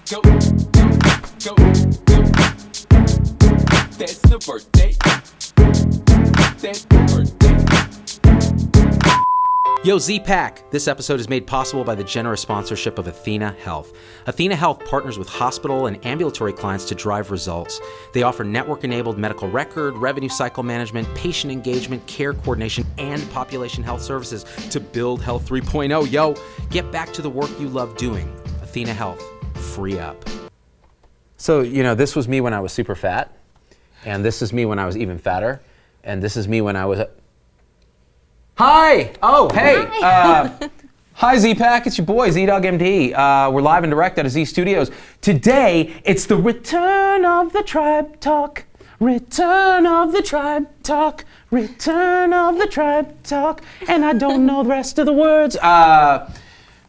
go, go, go. That's the birthday. That's the birthday. Yo, Z-Pack! This episode is made possible by the generous sponsorship of Athena Health. Athena Health partners with hospital and ambulatory clients to drive results. They offer network-enabled medical record, revenue cycle management, patient engagement, care coordination, and population health services to build Health 3.0. Yo, get back to the work you love doing. Athena Health. Free up. So, this was me when I was super fat, and this is me when I was even fatter, and this is me when I was... Hi! Oh, hey! Hi, Z-Pack. It's your boy, Z-Dog MD. We're live and direct out of Z Studios. Today, it's the return of the Tribe Talk. Return of the Tribe Talk. Return of the Tribe Talk. And I don't know the rest of the words.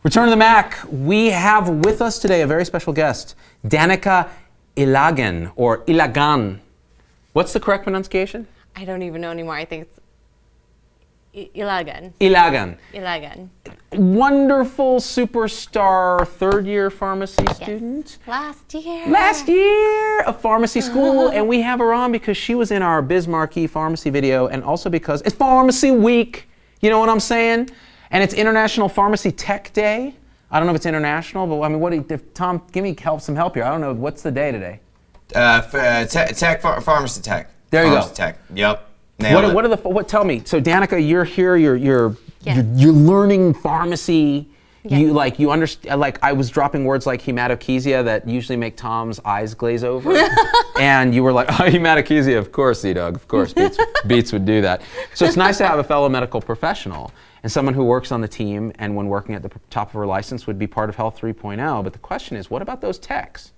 Return of the Mac. We have with us today a very special guest, Danica Ilagan, or Ilagan. What's the correct pronunciation? I don't even know anymore. I think it's Ilagan. Ilagan. Wonderful superstar third-year pharmacy student. Last year of pharmacy school, and we have her on because she was in our Biz Marquee pharmacy video, and also because it's Pharmacy Week. You know what I'm saying? And it's International Pharmacy Tech Day. I don't know if it's international, but I mean, Tom, give me some help here. I don't know, what's the day today? Pharmacy Tech. There you Pharmacy go. Tech. Yep. Tell me. So Danica, you're here. You're learning pharmacy. Yes. You understand. Like I was dropping words like hematochezia that usually make Tom's eyes glaze over, and you were like, "Oh, hematochezia, of course, Z-Dog, of course, Beats would do that." So it's nice to have a fellow medical professional and someone who works on the team and when working at the top of her license would be part of Health 3.0. But the question is, what about those techs?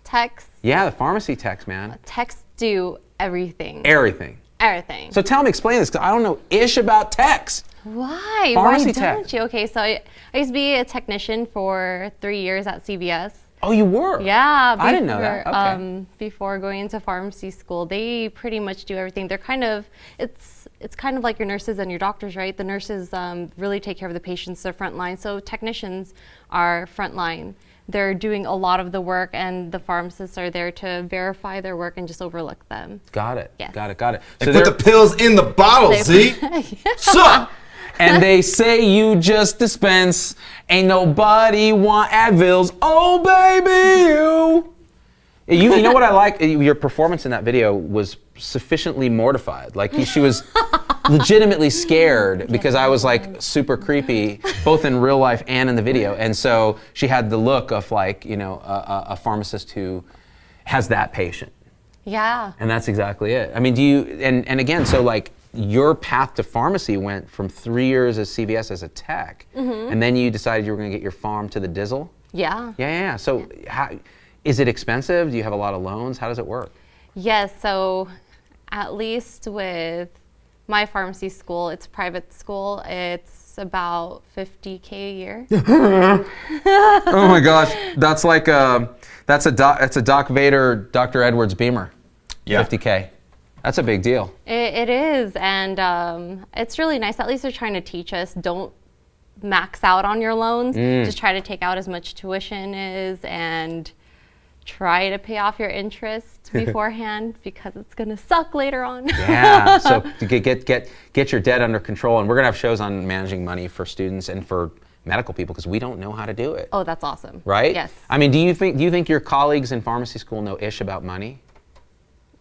Techs? Yeah, the pharmacy techs, man. Techs do everything. Everything. So tell me, explain this, because I don't know ish about techs. Why? Pharmacy Why tech. don't you? Okay, so I used to be a technician for 3 years at CVS. Oh, you were? Yeah. I didn't know that. Okay. Before going into pharmacy school, they pretty much do everything. They're kind of, it's kind of like your nurses and your doctors, right? The nurses really take care of the patients, they're frontline. So technicians are frontline. They're doing a lot of the work, and the pharmacists are there to verify their work and just overlook them. Got it. Yes. Got it. So they put the pills in the bottle, Z. Sup? And they say you just dispense. Ain't nobody want Advils. Oh, baby, you. You know what I like? Your performance in that video was sufficiently mortified. Like she was legitimately scared because I was like super creepy, both in real life and in the video. And so she had the look of like, a pharmacist who has that patient. Yeah. And that's exactly it. I mean, and again, so like your path to pharmacy went from 3 years as CVS as a tech, and then you decided you were going to get your farm to the Dizzle? Yeah. Yeah. So is it expensive? Do you have a lot of loans? How does it work? Yes, so at least with my pharmacy school, it's private school, it's about $50K a year. Oh my gosh, that's like that's a Doc Vader, Dr. Edwards Beamer. Yeah. $50K. That's a big deal. It is, and it's really nice. At least they're trying to teach us, don't max out on your loans. Just try to take out as much tuition is and try to pay off your interest beforehand because it's gonna suck later on. Yeah, so to get your debt under control, and we're gonna have shows on managing money for students and for medical people because we don't know how to do it. Oh, that's awesome. Right? Yes. I mean, do you think your colleagues in pharmacy school know ish about money?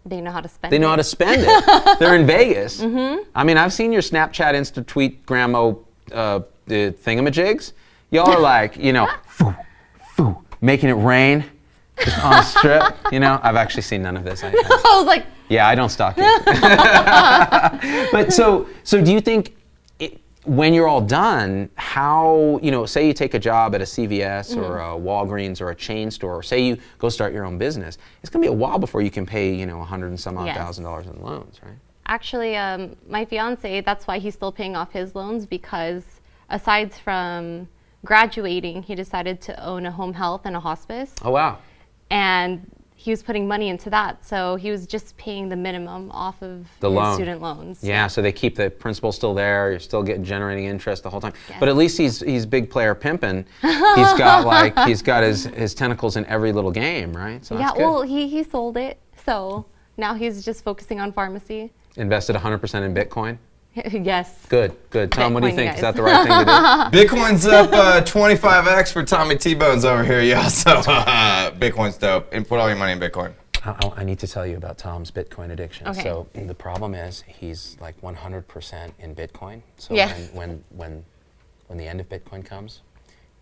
They know how to spend it. They know how to spend it. They're in Vegas. I mean, I've seen your Snapchat, Insta, Tweet, Gramo, the thingamajigs. Y'all are like, foo, foo, making it rain. Just on a strip, I've actually seen none of this. I was like, yeah, I don't stalk you. But so do you think when you're all done, how, say you take a job at a CVS or a Walgreens or a chain store, or say you go start your own business, it's gonna be a while before you can pay, $100 and some odd thousand dollars in loans, right? Actually, my fiance, that's why he's still paying off his loans, because aside from graduating, he decided to own a home health and a hospice. Oh, wow. And he was putting money into that, so he was just paying the minimum off of The his loan. student loans. Yeah, so they keep the principal still there. You're still generating interest the whole time. Yes. But at least he's big player pimping. He's got his tentacles in every little game, right? So Yeah, that's good. well, he sold it, so now he's just focusing on pharmacy. Invested 100% in Bitcoin. Yes. Good. Tom, what do you Bitcoin, think? guys. Is that the right thing to do? Bitcoin's up 25x for Tommy T-Bones over here, y'all. So Bitcoin's dope. And put all your money in Bitcoin. I need to tell you about Tom's Bitcoin addiction. Okay. So the problem is he's like 100% in Bitcoin. So Yeah. when the end of Bitcoin comes,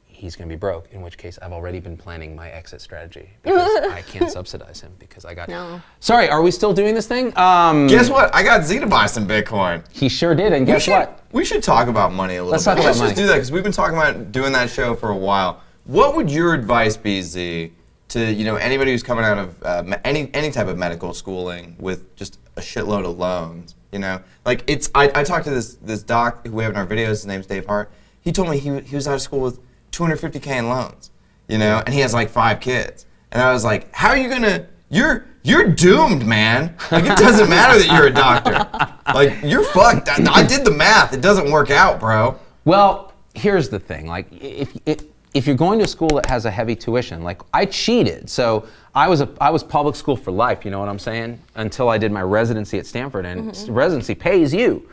he's going to be broke, in which case I've already been planning my exit strategy because I can't subsidize him because I got... No. Sorry, are we still doing this thing? Guess what? I got Z to buy some Bitcoin. He sure did, and guess what? We should talk about money a little Let's bit. talk about Let's money. just do that because we've been talking about doing that show for a while. What would your advice be, Z, to anybody who's coming out of any type of medical schooling with just a shitload of loans? Like I talked to this doc who we have in our videos. His name's Dave Hart. He told me he was out of school with $250K in loans, and he has like 5 kids. And I was like, how are you gonna? You're doomed, man. Like it doesn't matter that you're a doctor. Like you're fucked. I did the math. It doesn't work out, bro. Well, here's the thing. Like, if you're going to a school that has a heavy tuition, like I cheated, so I was public school for life. You know what I'm saying? Until I did my residency at Stanford, and residency pays you,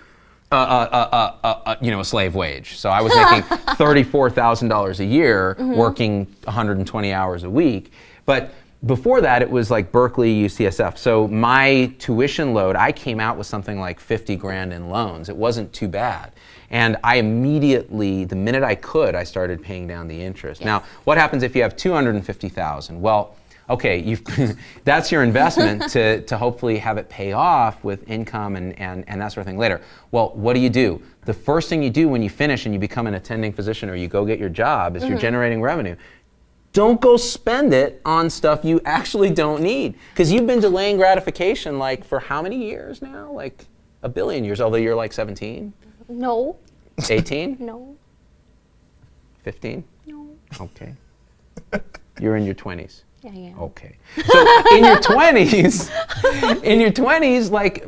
a slave wage. So I was making $34,000 a year, working 120 hours a week. But before that, it was like Berkeley, UCSF. So my tuition load, I came out with something like 50 grand in loans. It wasn't too bad. And I immediately, the minute I could, I started paying down the interest. Yes. Now, what happens if you have 250,000? Well, okay, that's your investment to hopefully have it pay off with income and that sort of thing later. Well, what do? The first thing you do when you finish and you become an attending physician or you go get your job is you're generating revenue. Don't go spend it on stuff you actually don't need. Because you've been delaying gratification like for how many years now? Like a billion years, although you're like 17? No. 18? No. 15? No. Okay. You're in your 20s. Yeah, I am. Okay. So in your 20s, like,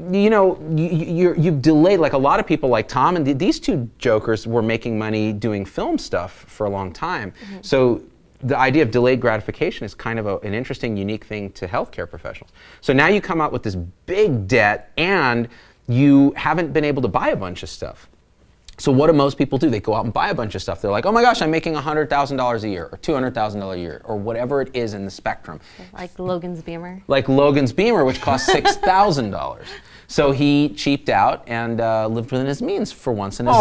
you've delayed, like a lot of people like Tom and these two jokers were making money doing film stuff for a long time. So the idea of delayed gratification is kind of an interesting, unique thing to healthcare professionals. So now you come out with this big debt and you haven't been able to buy a bunch of stuff. So what do most people do? They go out and buy a bunch of stuff. They're like, oh my gosh, I'm making $100,000 a year or $200,000 a year or whatever it is in the spectrum. Like Logan's Beamer. Like Logan's Beamer, which costs $6,000. So he cheaped out and lived within his means for once in his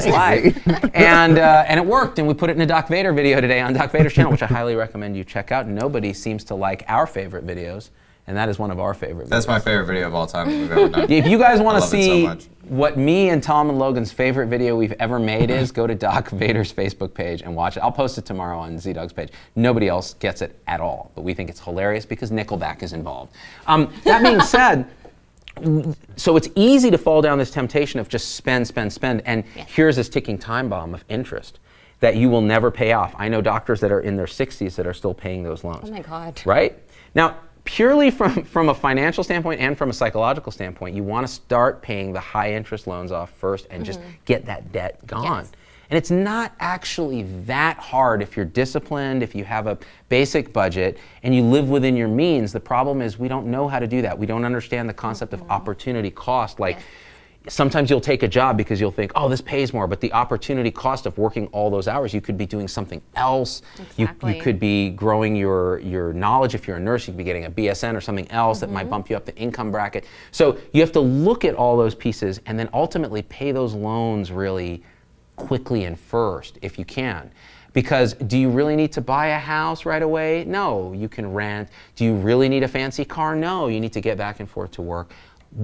life. And it worked, and we put it in a Doc Vader video today on Doc Vader's channel, which I highly recommend you check out. Nobody seems to like our favorite videos, and that is one of our favorite videos. That's my favorite video of all time that we've ever done. If you guys want to love it so see much. what me and Tom and Logan's favorite video we've ever made is, go to Doc Vader's Facebook page and watch it. I'll post it tomorrow on Z-Dog's page. Nobody else gets it at all, but we think it's hilarious because Nickelback is involved. That being said, so it's easy to fall down this temptation of just spend, and here's this ticking time bomb of interest that you will never pay off. I know doctors that are in their 60s that are still paying those loans. Oh my God. Right? Now, purely from a financial standpoint and from a psychological standpoint, you want to start paying the high interest loans off first and just get that debt gone. Yes. And it's not actually that hard if you're disciplined, if you have a basic budget, and you live within your means. The problem is we don't know how to do that. We don't understand the concept of opportunity cost. Like, sometimes you'll take a job because you'll think, oh, this pays more, but the opportunity cost of working all those hours, you could be doing something else. Exactly. You could be growing your knowledge. If you're a nurse, you could be getting a BSN or something else that might bump you up the income bracket. So you have to look at all those pieces and then ultimately pay those loans really quickly and first if you can. Because do you really need to buy a house right away? No, you can rent. Do you really need a fancy car? No, you need to get back and forth to work.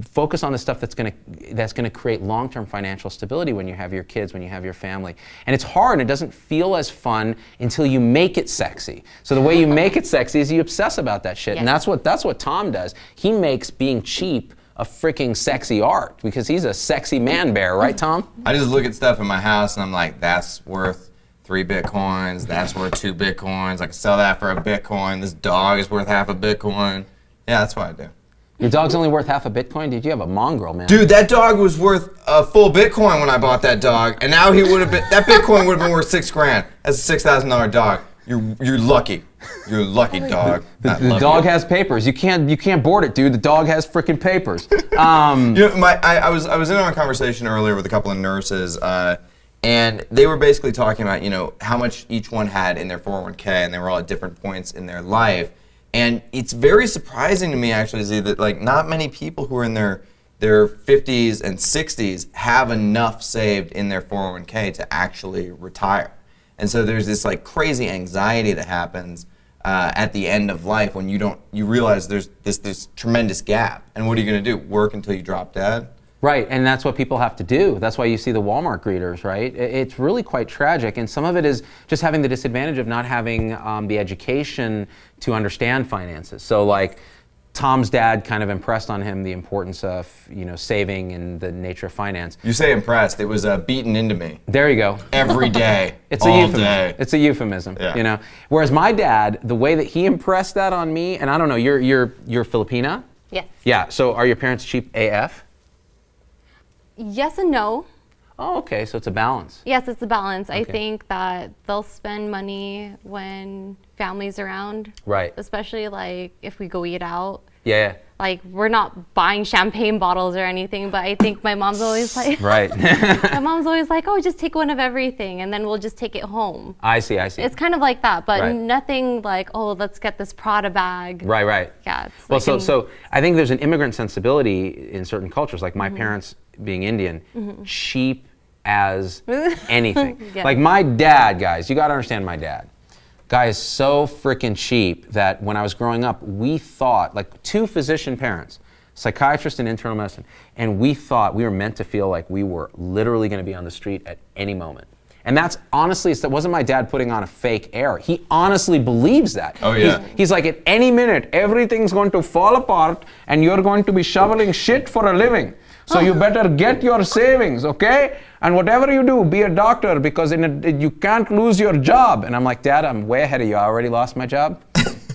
Focus on the stuff that's gonna create long-term financial stability when you have your kids, when you have your family. And it's hard, and it doesn't feel as fun until you make it sexy. So the way you make it sexy is you obsess about that shit. And that's what Tom does. He makes being cheap a freaking sexy art because he's a sexy man bear, right, Tom? I just look at stuff in my house and I'm like, that's worth 3 Bitcoins. That's worth 2 Bitcoins. I can sell that for a Bitcoin. This dog is worth half a Bitcoin. Yeah, that's what I do. Your dog's only worth half a Bitcoin? Dude, you have a mongrel, man. Dude, that dog was worth a full Bitcoin when I bought that dog, and now that Bitcoin would have been worth $6,000. That's a $6,000 dog. You're lucky. You're a lucky dog. The dog has papers. You can't board it, dude. The dog has freaking papers. I was in on a conversation earlier with a couple of nurses, and they were basically talking about how much each one had in their 401k, and they were all at different points in their life. And it's very surprising to me actually, Z, that like not many people who are in their 50s and 60s have enough saved in their 401k to actually retire. And so there's this like crazy anxiety that happens at the end of life when you realize there's this tremendous gap. And what are you going to do? Work until you drop dead? Right, and that's what people have to do. That's why you see the Walmart greeters, right? It's really quite tragic, and some of it is just having the disadvantage of not having the education to understand finances. So like Tom's dad kind of impressed on him the importance of saving and the nature of finance. You say impressed, it was beaten into me. There you go. Every day, it's all a euphemism. day. It's a euphemism, Yeah. Whereas my dad, the way that he impressed that on me, and I don't know, you're Filipina? Yes. Yeah, so are your parents cheap AF? Yes and no. Oh, okay, so it's a balance. Yes, it's a balance. I Okay. think that they'll spend money when family's around. Right. Especially like if we go eat out. Yeah. Like we're not buying champagne bottles or anything, but I think my mom's always like, Right. my mom's always like, oh, just take one of everything and then we'll just take it home. I see. It's kind of like that, but Right. nothing like, oh, let's get this Prada bag. Right. Yeah. It's Well, like so I think there's an immigrant sensibility in certain cultures, like my parents being Indian, cheap as anything. Yes. Like my dad, guys, you got to understand my dad. Guy is so freaking cheap that when I was growing up, we thought, like 2 physician parents, psychiatrist and internal medicine, and we thought we were meant to feel like we were literally going to be on the street at any moment. And that's honestly, that wasn't my dad putting on a fake air. He honestly believes that. Oh, yeah. He's like, at any minute, everything's going to fall apart and you're going to be shoveling shit for a living. So you better get your savings, okay? And whatever you do, be a doctor because you can't lose your job. And I'm like, Dad, I'm way ahead of you. I already lost my job.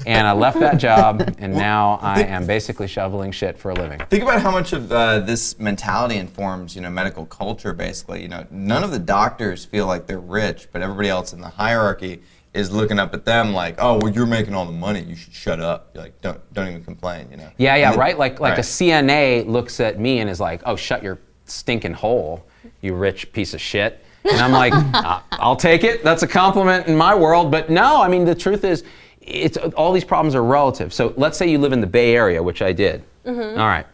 And I left that job, and now I am basically shoveling shit for a living. Think about how much of this mentality informs, medical culture. Basically, none of the doctors feel like they're rich, but everybody else in the hierarchy is looking up at them like, oh, well, you're making all the money. You should shut up. You're like, don't even complain. Yeah, right. Like right. A CNA looks at me and is like, oh, shut your stinking hole, you rich piece of shit. And I'm like, I'll take it. That's a compliment in my world. But no, I mean, the truth is, all these problems are relative. So let's say you live in the Bay Area, which I did. All right.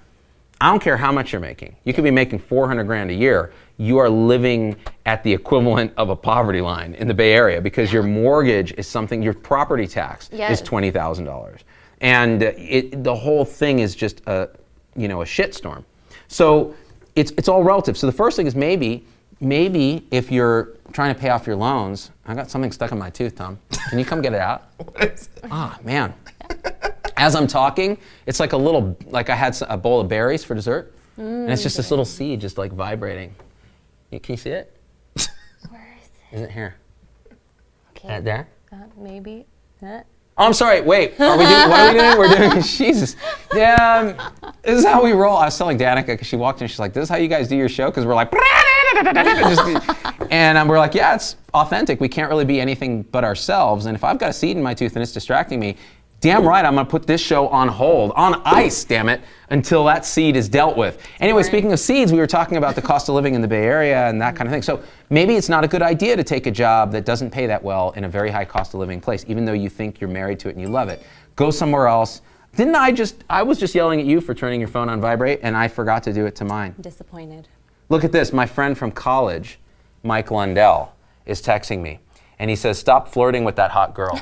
I don't care how much you're making. You could be making $400,000 a year. You are living at the equivalent of a poverty line in the Bay Area because your mortgage is something, your property tax is $20,000. And the whole thing is just a shitstorm. So it's all relative. So the first thing is maybe if you're trying to pay off your loans, I got something stuck in my tooth, Tom. Can you come get it out? What is it? Ah, man. As I'm talking, it's like I had a bowl of berries for dessert, and it's just this little seed just like vibrating. Can you see it? Where is it? Is it here? Okay. There? Maybe. Oh, I'm sorry. Wait. What are we doing? We're doing Jesus. Yeah, this is how we roll. I was telling Danica because she walked in. She's like, "This is how you guys do your show?" Because we're like, and we're like, "Yeah, it's authentic. We can't really be anything but ourselves. And if I've got a seed in my tooth and it's distracting me, damn right, I'm gonna put this show on hold, on ice, damn it, until that seed is dealt with." Anyway, speaking of seeds, we were talking about the cost of living in the Bay Area and that kind of thing. So maybe it's not a good idea to take a job that doesn't pay that well in a very high cost of living place, even though you think you're married to it and you love it. Go somewhere else. I was just yelling at you for turning your phone on vibrate, and I forgot to do it to mine. Disappointed. Look at this. My friend from college, Mike Lundell, is texting me, and he says, "Stop flirting with that hot girl."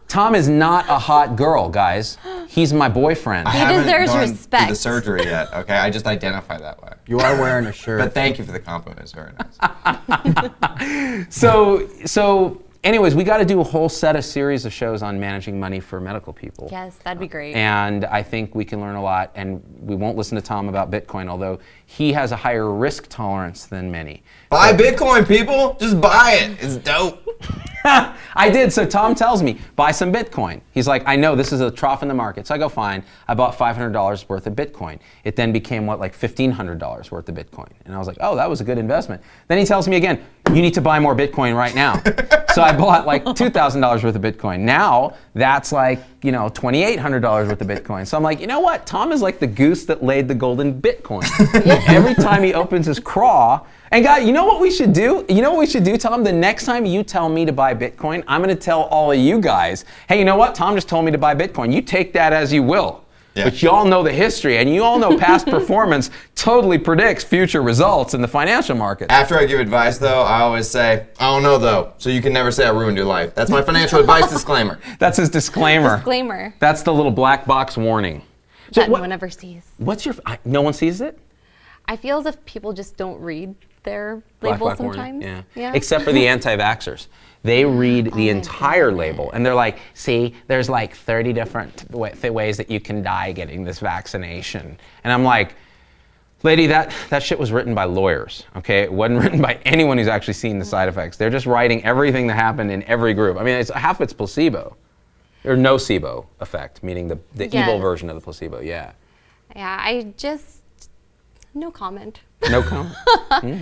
Tom is not a hot girl, guys. He's my boyfriend. I He haven't deserves gone respect. through the surgery yet. Okay, I just identify that way. You are wearing a shirt. But thank you for the compliment. It's very nice. So Anyways, we got to do a whole series of shows on managing money for medical people. Yes, that'd be great. And I think we can learn a lot, and we won't listen to Tom about Bitcoin, although he has a higher risk tolerance than many. Buy Bitcoin, people. Just buy it. It's dope. I did. So Tom tells me, buy some Bitcoin. He's like, I know this is a trough in the market. So I go, fine. I bought $500 worth of Bitcoin. It then became like $1,500 worth of Bitcoin. And I was like, oh, that was a good investment. Then he tells me again, you need to buy more Bitcoin right now. So I bought like $2,000 worth of Bitcoin. Now that's like, $2,800 worth of Bitcoin. So I'm like, you know what? Tom is like the goose that laid the golden Bitcoin. Every time he opens his craw. And guys, you know what we should do? You know what we should do, Tom? The next time you tell me to buy Bitcoin, I'm going to tell all of you guys, hey, you know what? Tom just told me to buy Bitcoin. You take that as you will. Yeah. But you all know the history, and you all know past performance totally predicts future results in the financial market. After I give advice, though, I always say, I don't know, though, so you can never say I ruined your life. That's my financial advice disclaimer. That's his disclaimer. Disclaimer. That's the little black box warning. That no one ever sees. No one sees it? I feel as if people just don't read their label sometimes. Yeah. Except for the anti-vaxxers. They read the entire label, and they're like, see, there's like 30 different ways that you can die getting this vaccination. And I'm like, lady, that shit was written by lawyers, okay? It wasn't written by anyone who's actually seen the side effects. They're just writing everything that happened in every group. I mean, half of it's placebo, or nocebo effect, meaning the evil version of the placebo, Yeah, no comment. No comment.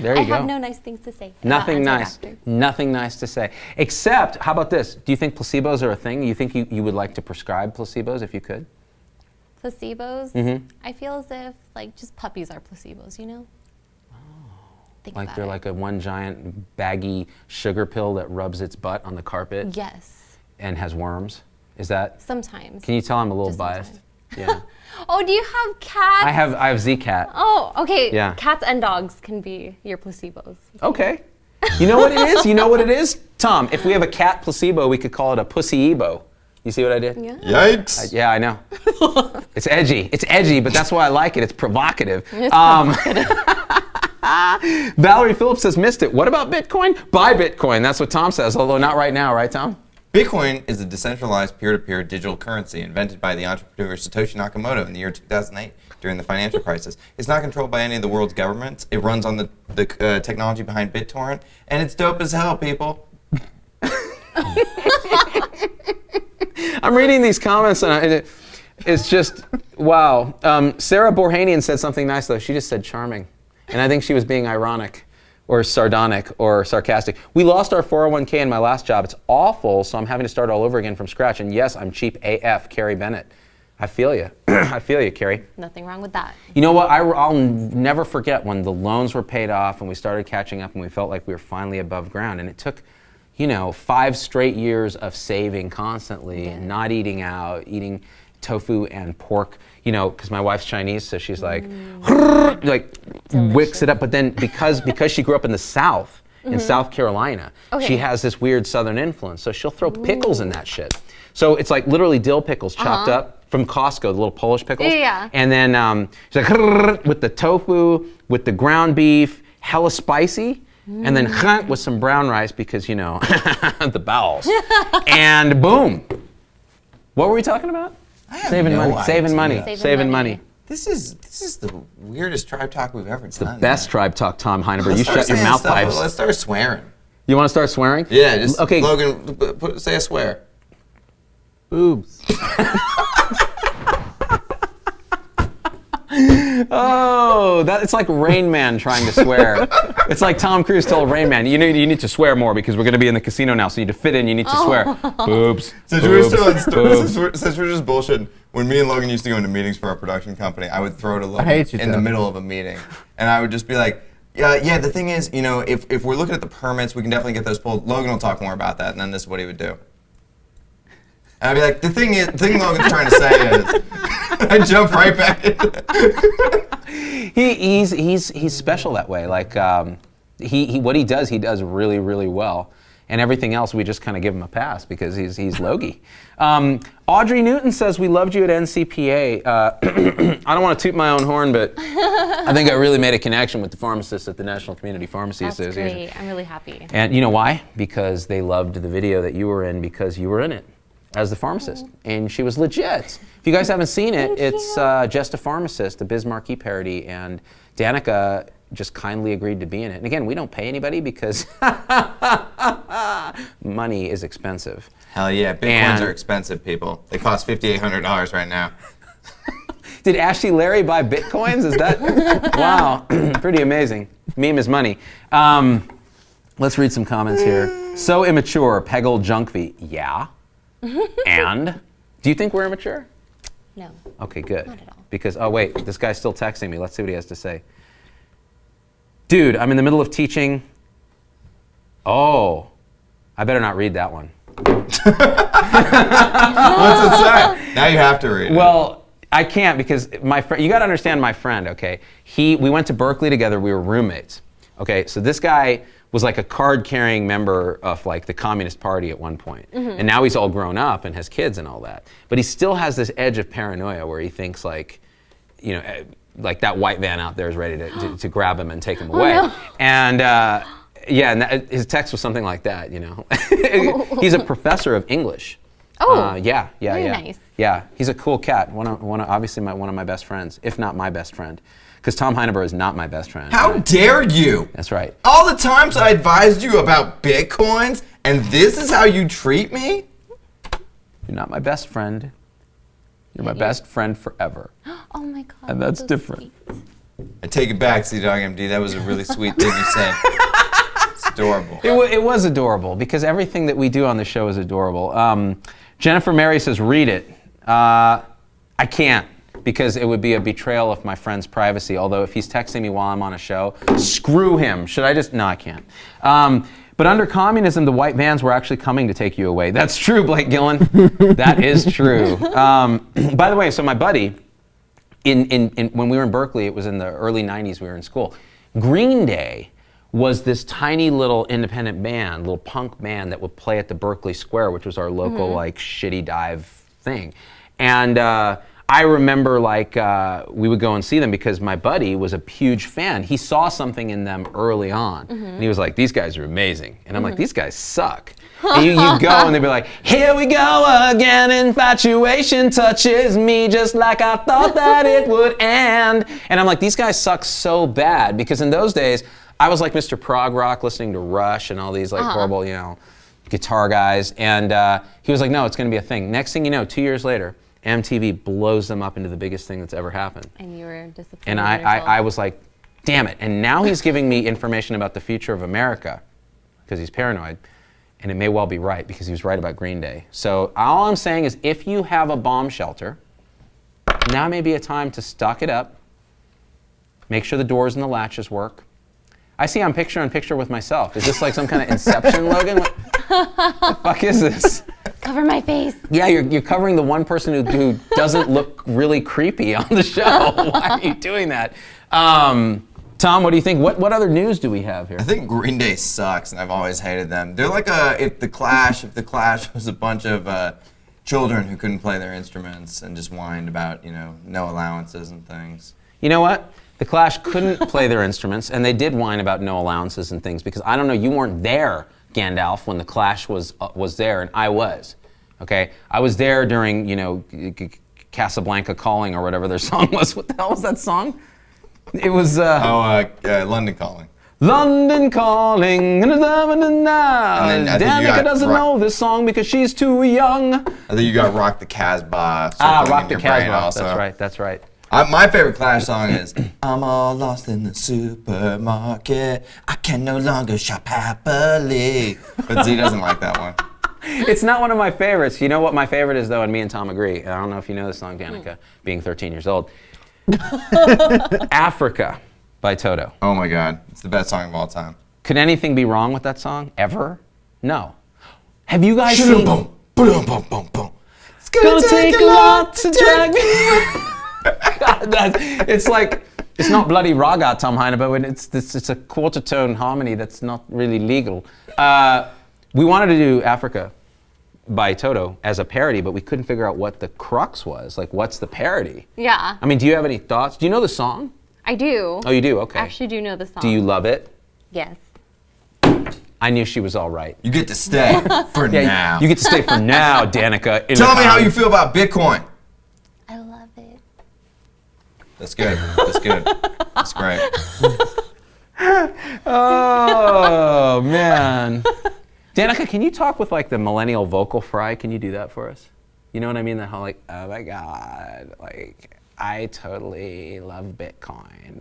There you go. I have no nice things to say. Nothing nice. Nothing nice to say. Except, how about this? Do you think placebos are a thing? You think you would like to prescribe placebos if you could? Placebos? I feel as if just puppies are placebos, Think like about they're it. like a one giant baggy sugar pill that rubs its butt on the carpet? Yes. And has worms? Is that? Sometimes. Can you tell I'm a little Just biased? sometimes. Yeah. Oh, do you have cats? I have Z-Cat. Oh, okay. Yeah. Cats and dogs can be your placebos. Okay. You know what it is? You know what it is? Tom, if we have a cat placebo, we could call it a pussy-ebo. You see what I did? Yeah. Yikes. Yeah, I know. It's edgy. It's edgy, but that's why I like it. It's provocative. Valerie Phillips says, missed it. What about Bitcoin? Buy Bitcoin. That's what Tom says, although not right now, right, Tom? Bitcoin is a decentralized peer-to-peer digital currency invented by the entrepreneur Satoshi Nakamoto in the year 2008 during the financial crisis. It's not controlled by any of the world's governments. It runs on the technology behind BitTorrent, and it's dope as hell, people. I'm reading these comments, and it's just, wow. Sarah Borhanian said something nice, though. She just said charming, and I think she was being ironic, or sardonic, or sarcastic. We lost our 401k in my last job. It's awful, so I'm having to start all over again from scratch. And yes, I'm cheap AF, Carrie Bennett. I feel you. I feel you, Carrie. Nothing wrong with that. You know what? I'll never forget when the loans were paid off and we started catching up and we felt like we were finally above ground. And it took, 5 straight years of saving constantly, not eating out, eating tofu and pork, because my wife's Chinese, so she's like wicks it up. But then because she grew up in the South, in South Carolina, she has this weird Southern influence. So she'll throw pickles in that shit. So it's like literally dill pickles chopped up from Costco, the little Polish pickles. Yeah. And then she's like with the tofu, with the ground beef, hella spicy. And then with some brown rice because, the bowels. And boom. What were we talking about? Saving money. This is the weirdest Tribe Talk we've ever done. The best Tribe Talk, Tom Heineberg. You shut your mouth pipes. Let's start swearing. You want to start swearing? Yeah, just okay. Logan, say a swear. Boobs. Oh, it's like Rain Man trying to swear. It's like Tom Cruise told Rain Man, you need to swear more because we're going to be in the casino now, so you need to fit in, you need to swear. Boobs. Since we're just bullshitting, when me and Logan used to go into meetings for our production company, I would throw to Logan in the middle of a meeting. And I would just be like, yeah, the thing is, if we're looking at the permits, we can definitely get those pulled. Logan will talk more about that, and then this is what he would do. And I'd be like, the thing Logan's trying to say is, I jump right back into it. He's special that way. Like what he does really, really well. And everything else, we just kind of give him a pass because he's Logie. Audrey Newton says, we loved you at NCPA. I don't want to toot my own horn, but I think I really made a connection with the pharmacists at the National Community Pharmacy Association. That's great. I'm really happy. And you know why? Because they loved the video that you were in because you were in it as the pharmacist. And she was legit. If you guys haven't seen it, it's Just a Pharmacist, the Biz Markie parody. And Danica just kindly agreed to be in it. And again, we don't pay anybody because money is expensive. Hell yeah, Bitcoins are expensive, people. They cost $5,800 right now. Did Ashley Larry buy Bitcoins? Is that? Wow, pretty amazing. Meme is money. Let's read some comments here. So immature, Peggle Junkvi. Yeah. And? Do you think we're immature? No. Okay, good. Not at all. Because, oh wait, this guy's still texting me. Let's see what he has to say. Dude, I'm in the middle of teaching. Oh, I better not read that one. What's it say? Now you have to read it. Well, I can't because my friend, you got to understand my friend, okay? We went to Berkeley together, we were roommates. Okay, so this guy was like a card-carrying member of like the Communist Party at one point. And now he's all grown up and has kids and all that. But he still has this edge of paranoia where he thinks like, you know, like that white van out there is ready to grab him and take him away. Oh, no. And yeah, and his text was something like that, you know. He's a professor of English. Oh, yeah. very nice. Yeah, he's a cool cat. Obviously one of my best friends, if not my best friend. Because Tom Heineberg is not my best friend. How dare you? That's right. All the times I advised you about Bitcoins, and this is how you treat me? You're not my best friend. You're my best friend forever. Oh my God. And that's so different. sweet. I take it back, CDogMD. That was a really sweet thing you said. It's adorable. It was adorable because everything that we do on the show is adorable. Jennifer Mary says, read it. I can't because it would be a betrayal of my friend's privacy. Although if he's texting me while I'm on a show, screw him. Should I just? No, I can't. But under communism, the white vans were actually coming to take you away. That's true, Blake Gillen. That is true. By the way, so my buddy, when we were in Berkeley, it was in the early 90s, we were in school. Green Day was this tiny little independent band, little punk band that would play at the Berkeley Square, which was our local like shitty dive thing. And I remember like we would go and see them because my buddy was a huge fan. He saw something in them early on. And he was like, these guys are amazing. And I'm like, these guys suck. And you go and they'd be like, here we go again, infatuation touches me just like I thought that it would end. And I'm like, these guys suck so bad because in those days, I was like Mr. Prog Rock listening to Rush and all these like horrible, you know, guitar guys. And he was like, no, it's gonna be a thing. Next thing you know, 2 years later, MTV blows them up into the biggest thing that's ever happened. And you were disappointed. And I was like, damn it. And now he's giving me information about the future of America because he's paranoid. And it may well be right because he was right about Green Day. So all I'm saying is if you have a bomb shelter, now may be a time to stock it up, make sure the doors and the latches work. I see I'm picture in picture with myself. Is this like some kind of Inception, Logan? What the fuck is this? Cover my face. Yeah, you're covering the one person who doesn't look really creepy on the show. Why are you doing that? Tom, what do you think? What other news do we have here? I think Green Day sucks, and I've always hated them. They're like if the Clash was a bunch of children who couldn't play their instruments and just whined about, you know, no allowances and things. You know what? The Clash couldn't play their instruments, and they did whine about no allowances and things because I don't know, you weren't there, Gandalf, when the Clash was there, and I was. Okay, I was there during, you know, Casablanca Calling or whatever their song was. What the hell was that song? It was London Calling. London Calling, and Danica doesn't know this song because she's too young. I think you got Rock the Casbah. Rock the Casbah. That's right. My favorite Clash song is I'm all lost in the supermarket. I can no longer shop happily. But Z doesn't like that one. It's not one of my favorites. You know what my favorite is, though, and me and Tom agree. I don't know if you know this song, Danica, being 13 years old. Africa by Toto. Oh my God. It's the best song of all time. Could anything be wrong with that song? Ever? No. Have you guys seen... Boom, boom, boom, boom, boom. It's gonna take a lot to drag me. God, it's like, it's not bloody raga, Tom Heineberg, but it's a quarter tone harmony that's not really legal. We wanted to do Africa by Toto as a parody, but we couldn't figure out what the crux was. Like, what's the parody? Yeah. I mean, do you have any thoughts? Do you know the song? I do. Oh, you do? Okay. I actually do know the song. Do you love it? Yes. I knew she was all right. You get to stay for now. You get to stay for now, Danica. Tell me how you feel about Bitcoin. I love it. That's good. That's good. That's great. Oh, man. Danica, can you talk with like the millennial vocal fry? Can you do that for us? You know what I mean? That whole like, oh my God, like I totally love Bitcoin.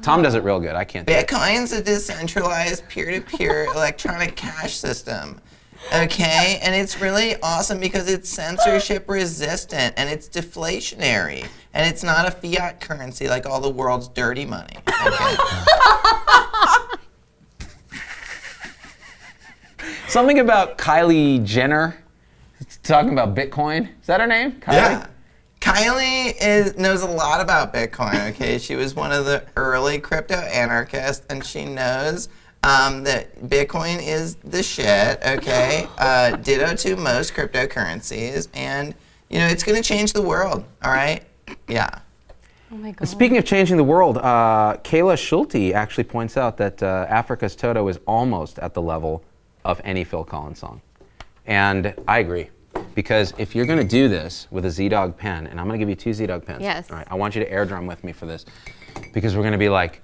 Tom does it real good. I can't do it. Bitcoin's a decentralized peer-to-peer electronic cash system. Okay, and it's really awesome because it's censorship resistant and it's deflationary and it's not a fiat currency like all the world's dirty money. Okay. Something about Kylie Jenner talking about Bitcoin. Is that her name? Kylie? Yeah. Kylie knows a lot about Bitcoin, okay? She was one of the early crypto anarchists, and she knows that Bitcoin is the shit, okay? Ditto to most cryptocurrencies, and, you know, it's going to change the world, all right? Yeah. Oh my God. Speaking of changing the world, Kayla Schulte actually points out that Africa's Toto is almost at the level of any Phil Collins song. And I agree. Because if you're going to do this with a Z-Dog pen, and I'm going to give you 2 Z-Dog pens. Yes. All right, I want you to air drum with me for this. Because we're going to be like,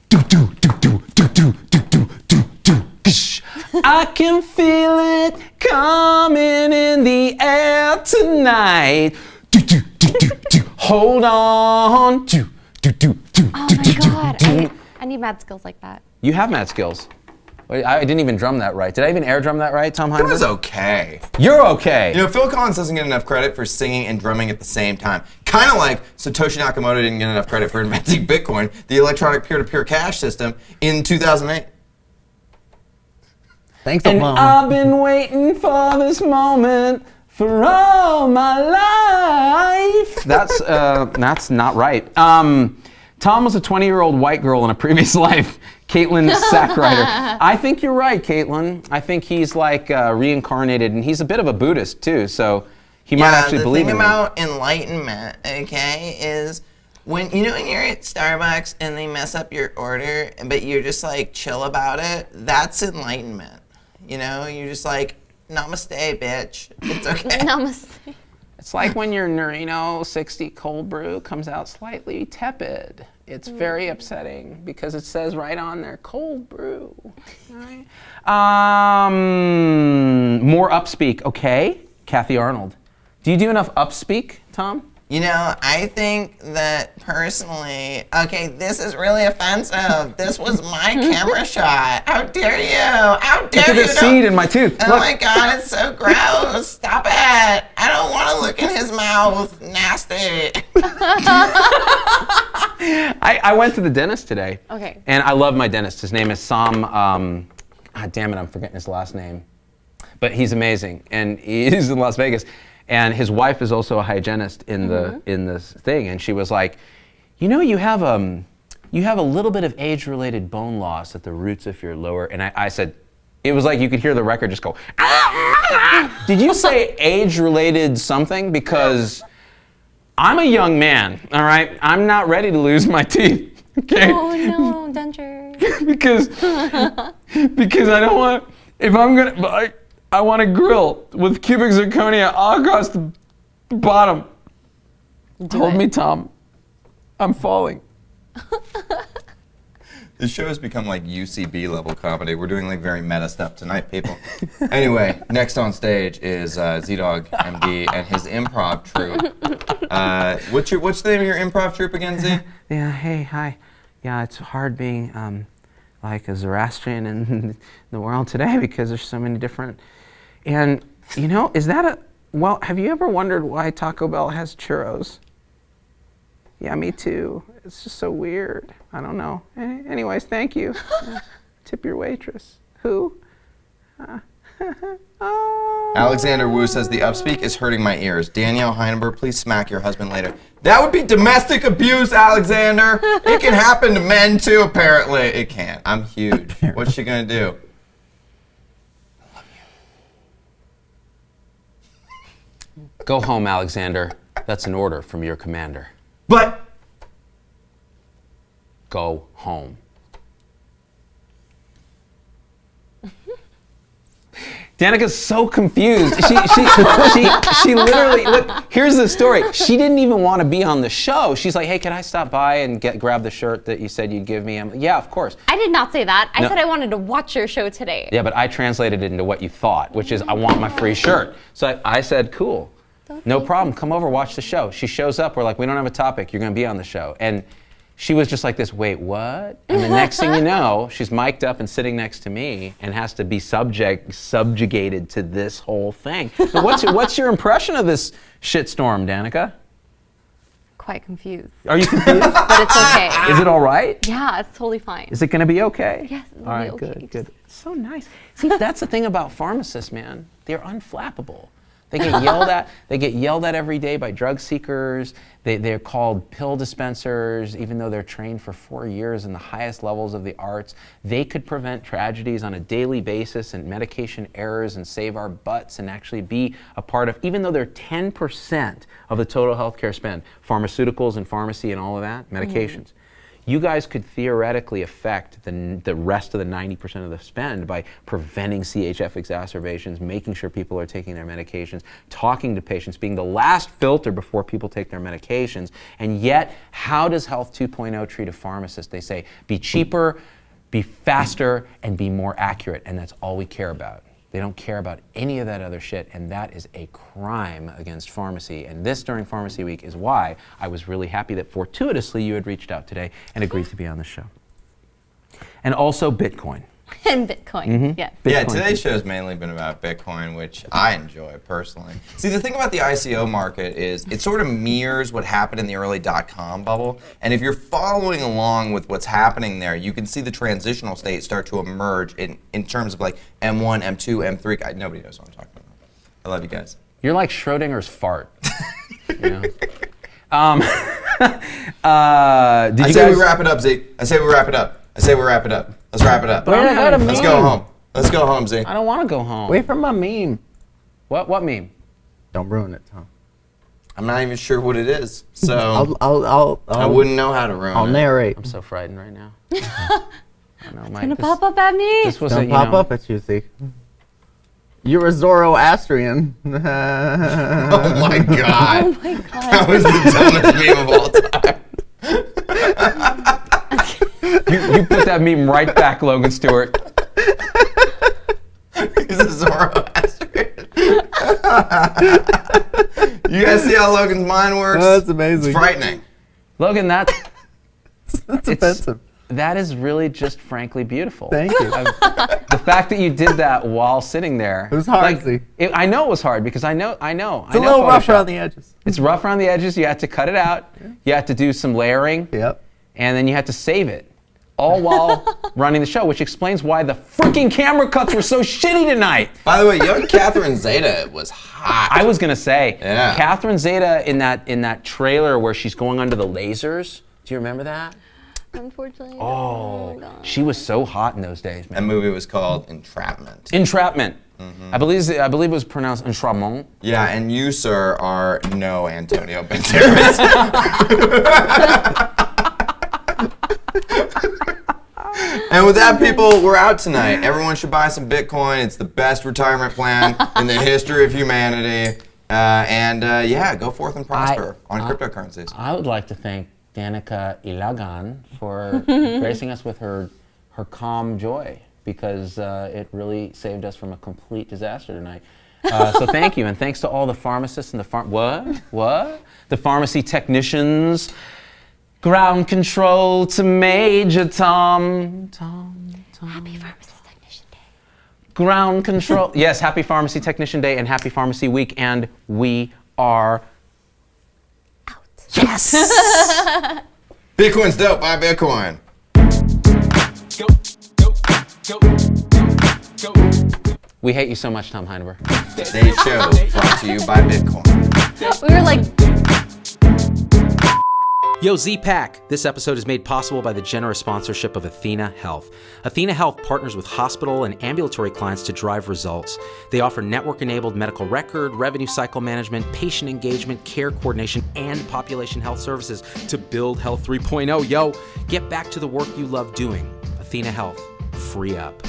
do do do do do do do do do do. I can feel it coming in the air tonight. Do do do do do. Hold on. Do do do do. Oh my God. I need mad skills like that. You have mad skills. I didn't even drum that right. Did I even air drum that right, Tom It Heinberg? was okay. You're okay. You know, Phil Collins doesn't get enough credit for singing and drumming at the same time. Kind of like Satoshi Nakamoto didn't get enough credit for inventing Bitcoin, the electronic peer-to-peer cash system, in 2008. Thanks, And Obama. I've been waiting for this moment for all my life. That's not right. Tom was a 20-year-old white girl in a previous life. Caitlin Sackrider. I think you're right, Caitlin. I think he's like reincarnated, and he's a bit of a Buddhist too, so he might actually believe in the it. thing about enlightenment, okay, is when you're at Starbucks and they mess up your order, but you're just like chill about it. That's enlightenment. You know, you're just like, namaste, bitch. It's okay. Namaste. It's like when your Norino 60 cold brew comes out slightly tepid. It's very upsetting because it says right on there, cold brew. All right. More upspeak, okay? Kathy Arnold. Do you do enough upspeak, Tom? You know, I think that personally, okay, this is really offensive. This was my camera shot. How dare you? How dare Look you? at the seed in my tooth. Oh Look. my God, it's so gross. Stop it. I don't want to look in his mouth. Nasty. I went to the dentist today. Okay. And I love my dentist. His name is Sam, damn it, I'm forgetting his last name. But he's amazing. And he's in Las Vegas. And his wife is also a hygienist in this thing. And she was like, you know, you have a little bit of age-related bone loss at the roots of your lower. And I said, it was like you could hear the record just go, did you say age-related something? Because I'm a young man, all right? I'm not ready to lose my teeth, okay? Oh no, denture. because I don't want, if I'm gonna, I want to grill with cubic zirconia all across the bottom. Hold me, Tom. I'm falling. This show has become like UCB level comedy. We're doing like very meta stuff tonight, people. Anyway, next on stage is Z-Dog MD and his improv troupe. What's the name of your improv troupe again, Z? Yeah, hey, hi. Yeah, it's hard being like a Zoroastrian in the world today because there's so many different, and you know, well, have you ever wondered why Taco Bell has churros? Yeah, me too. It's just so weird. I don't know. Anyways, thank you. Tip your waitress. Who? Alexander Wu says the upspeak is hurting my ears. Danielle Heinenberg, please smack your husband later. That would be domestic abuse, Alexander. It can happen to men too, apparently. It can't. I'm huge. What's she gonna do? I love you. Go home, Alexander. That's an order from your commander. But Go home. Danica's so confused. She literally, look, here's the story. She didn't even want to be on the show. She's like, hey, can I stop by and grab the shirt that you said you'd give me? I'm like, yeah, of course. I did not say that. I No. said I wanted to watch your show today. Yeah, but I translated it into what you thought, which is I want my free shirt. So I said, cool, no problem, come over, watch the show. She shows up, we're like, we don't have a topic, you're gonna be on the show. And she was just like this, wait, what? And the next thing you know, she's mic'd up and sitting next to me and has to be subjugated to this whole thing. So what's your impression of this shitstorm, Danica? Quite confused. Are you confused? But it's okay. Is it all right? Yeah, it's totally fine. Is it gonna be okay? Yes, it'll All right, be okay. good. So nice. See, that's the thing about pharmacists, man. They're unflappable. They get yelled at. They get yelled at every day by drug seekers. They're called pill dispensers, even though they're trained for 4 years in the highest levels of the arts. They could prevent tragedies on a daily basis and medication errors and save our butts and actually be a part of, even though they're 10% of the total healthcare spend, pharmaceuticals and pharmacy and all of that, medications. You guys could theoretically affect the rest of the 90% of the spend by preventing CHF exacerbations, making sure people are taking their medications, talking to patients, being the last filter before people take their medications. And yet, how does Health 2.0 treat a pharmacist? They say, be cheaper, be faster, and be more accurate. And that's all we care about. They don't care about any of that other shit, and that is a crime against pharmacy. And this during Pharmacy Week is why I was really happy that fortuitously you had reached out today and agreed to be on the show. And also Bitcoin. And Bitcoin, yes. yeah, Bitcoin. today's show's mainly been about Bitcoin, which I enjoy personally. See, the thing about the ICO market is it sort of mirrors what happened in the early .com bubble. And if you're following along with what's happening there, you can see the transitional state start to emerge in terms of like M1, M2, M3. Nobody knows what I'm talking about. I love you guys. You're like Schrodinger's fart. You know? I say we wrap it up, Zeke. I say we wrap it up. Let's wrap it up. Let's go home. Let's go home, Zeke. I don't want to go home. Wait for my meme. What meme? Don't ruin it, Tom. I'm not even sure what it is, so I'll I wouldn't know how to ruin I'll it. narrate. I'm so frightened right now. I know, Mike. It's gonna pop up at me. This was Don't pop up at you, Zeke. You're a Zoroastrian. Oh my god. Oh my god. That was the dumbest meme of all time. You put that meme right back, Logan Stewart. He's a Zoroastrian. You guys see how Logan's mind works? Oh, that's amazing. It's frightening. Logan, That's offensive. that is really just frankly beautiful. Thank you. The fact that you did that while sitting there. It was hard, Zeke. I know it was hard because I know. It's a little rough around the edges. It's rough around the edges. You had to cut it out. You had to do some layering. Yep. And then you had to save it. All while running the show, which explains why the freaking camera cuts were so shitty tonight. By the way, young Catherine Zeta was hot. I was gonna say, Yeah. Catherine Zeta in that trailer where she's going under the lasers. Do you remember that? Unfortunately. Oh, my God. she was so hot in those days, That man. movie was called Entrapment. Entrapment. I believe it was pronounced entrapment. Yeah, and you, sir, are no Antonio Banderas. And with that, people, we're out tonight. Everyone should buy some Bitcoin. It's the best retirement plan in the history of humanity. Yeah, go forth and prosper on cryptocurrencies. I would like to thank Danica Ilagan for gracing us with her calm joy, because it really saved us from a complete disaster tonight. So thank you, and thanks to all the pharmacists and the pharmacy technicians. Ground control to Major Tom. Happy Pharmacy Technician Day. Ground control. Yes, happy Pharmacy Technician Day and happy Pharmacy Week, and we are Out. yes. Bitcoin's dope. Buy Bitcoin. Go. We hate you so much, Tom Heineberg. Today's show brought to you by Bitcoin. We were like Yo, Z-Pack! This episode is made possible by the generous sponsorship of Athena Health. Athena Health partners with hospital and ambulatory clients to drive results. They offer network-enabled medical record, revenue cycle management, patient engagement, care coordination, and population health services to build Health 3.0. Yo, get back to the work you love doing. Athena Health. Free up.